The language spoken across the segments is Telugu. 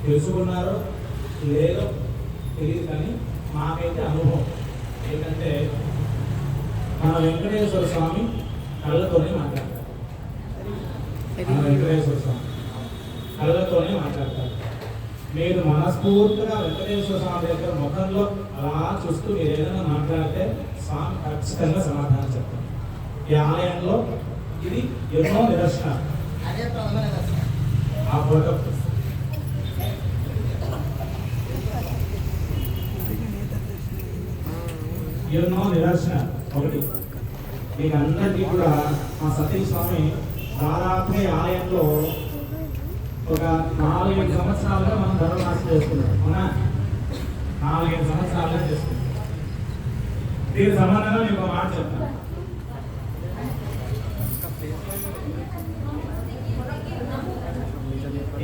తెలుసుకున్నారో లేదో తెలియదు, కానీ మాకైతే అనుభవం ఏంటంటే మన వెంకటేశ్వర స్వామి కళ్ళతోనే మాట్లాడతారు. మన వెంకటేశ్వర స్వామి కళ్ళతోనే మాట్లాడతారు. మీరు మనస్ఫూర్తిగా వెంకటేశ్వర స్వామి దగ్గర ముఖంలో అలా చూస్తూ మీరు ఏదైనా మాట్లాడితే స్వామి ఖచ్చితంగా సమాధానం చెప్తారు. ఈ ఆలయంలో ఇది ఎన్నో నిదర్శనాలు. ఆ ఫోటో ఎన్నో నిదర్శనాలు. ఒకటి మీకు అందరికీ కూడా మా సతీష్ స్వామి దాదాపు ఆలయంలో ఒక 4-5 సంవత్సరాలుగా మనం ధర్మనాశం చేసుకున్నాం. అవునా? 4-5 సంవత్సరాలుగా చేసుకున్నాం. దీనికి సంబంధంగా మీకు మాట చెప్తాను.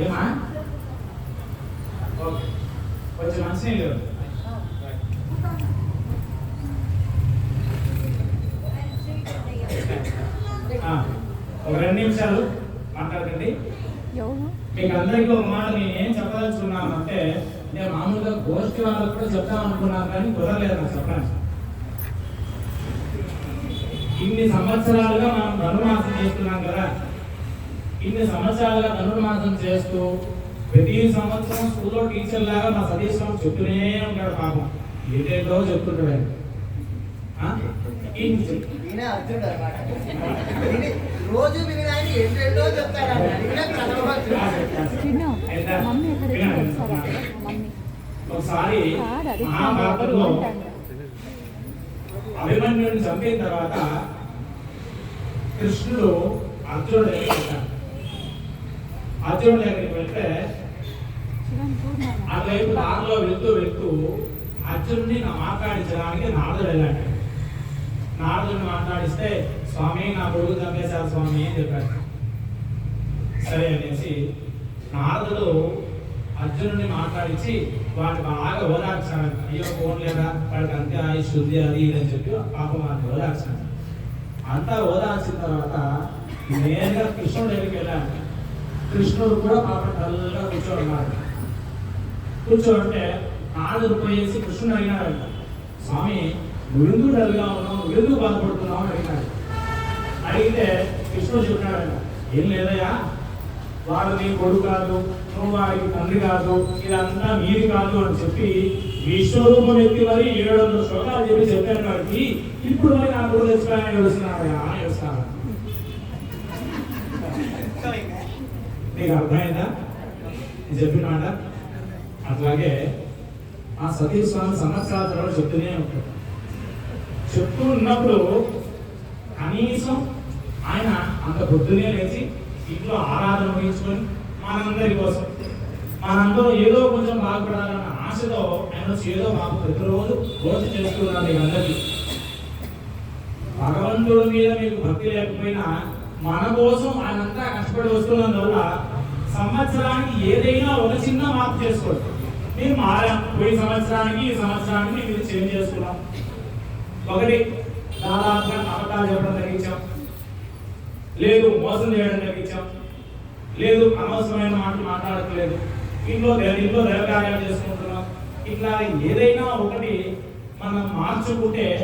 ఏమా కొంచెం మంచి లేదు. ఒక 2 నిమిషాలు మాట్లాడకండి. మీకు అందరికీ ఒక మాట నేను ఏం చెప్పదలుచుకున్నాను అంటే, నేను మామూలుగా గోష్ఠి వాళ్ళకు కూడా చెప్తాం అనుకున్నాను, కానీ కుదరలేదు నాకు చెప్పడానికి. ఇన్ని సంవత్సరాలుగా మనం ధనుర్మాసం చేస్తున్నాం కదా, ఇన్ని సంవత్సరాలుగా ధనుర్మాసం చేస్తూ ప్రతి సంవత్సరం స్కూల్లో టీచర్ లాగా మా సతీష్ స్వామి చెప్తూనే ఉంటాడు. పాపం ఏదేదో చెప్తుంటాడు. రోజు ఒకసారి మహాభారతంలో అభిమన్యుడిని చంపిన తర్వాత కృష్ణుడు అర్జునుడు దగ్గరికి వెళ్తే అటువైపు దారిలో వెళ్తూ అర్జునుడిని మాట్లాడించడానికి నారదుడు వెళ్ళాడు. నారదుడిని మాట్లాడిస్తే, స్వామి నా కొడుకు చంపేశారు స్వామి అని చెప్పాడు. సరే అనేసి నారదుడు అర్జునుడిని మాట్లాడించి వాడికి బాగా ఓదార్చాడు. అయ్యో ఫోన్ లేదా, వాడికి అంతే ఆయుష్ ఉంది అది ఇది అని చెప్పి పాపం వాడిని ఓదార్చాడు. అంతా ఓదార్చిన తర్వాత నేరుగా కృష్ణుడి దగ్గరికి వెళ్ళాను. కృష్ణుడు కూడా పాపం డల్గా కూర్చోన్నాడు. కూర్చోంటే నారదుడు పోయేసి కృష్ణుడు అడిగినాడు, స్వామి నువ్వెందుకు డల్గా ఉన్నావు, నువ్వెందుకు బాధపడుతున్నావు అని అడిగినాడు. అడిగితే కృష్ణుడు చెప్పినాడు, ఏం లేదయ్యా, వాడు నీ కొడుకు కాదు, నువ్వు వాడికి తండ్రి కాదు, ఇదంతా మీది కాదు అని చెప్పి విశ్వరూపం ఎత్తి మరి 700 శ్లోకాలు చెప్పాను వాడికి. ఇప్పుడు మరి నా కొడుకు తెచ్చుకోవాలని ఏడుస్తున్నాడు అని ఏడుస్తాను. నీకు అర్థమైందా నేను చెప్పిన మాట? అట్లాగే ఆ సతీష్ స్వామి సంవత్సరాల తర్వాత చెప్తూనే ఉంటాడు. చెప్తూ ఉన్నప్పుడు కనీసం ఆయన అంత పొద్దునే లేచి ఇంట్లో ఆరాధన వహించుకొని మనందరి కోసం మనందరూ ఏదో కొంచెం బాగుపడాలన్న ఆశతో ఆయన ఏదో మాకు ప్రతిరోజు రోజు చేస్తున్నారు. మీకు అందరికీ భగవంతుడి మీద మీకు భక్తి లేకపోయినా మన కోసం ఆయనంతా కష్టపడి వస్తున్నందువల్ల సంవత్సరానికి ఏదైనా ఒక చిన్న మార్పు చేసుకోండి. మీరు మారాం, పోయి సంవత్సరానికి ఈ సంవత్సరానికి మీరు చేంజ్ చేసుకున్నాం. ఒకటి, దాదాపుగా అబద్ధాలు చెప్పడం తగ్గించాం, లేదు మోసం చేయడం తగ్గించాం, లేదు అనవసరమైన మాటలు మాట్లాడట్లేదు, ఇంట్లో దేవకార్యాలు చేసుకుంటున్నాం. ఇట్లా ఏదైనా ఒకటి మనం మార్చుకుంటే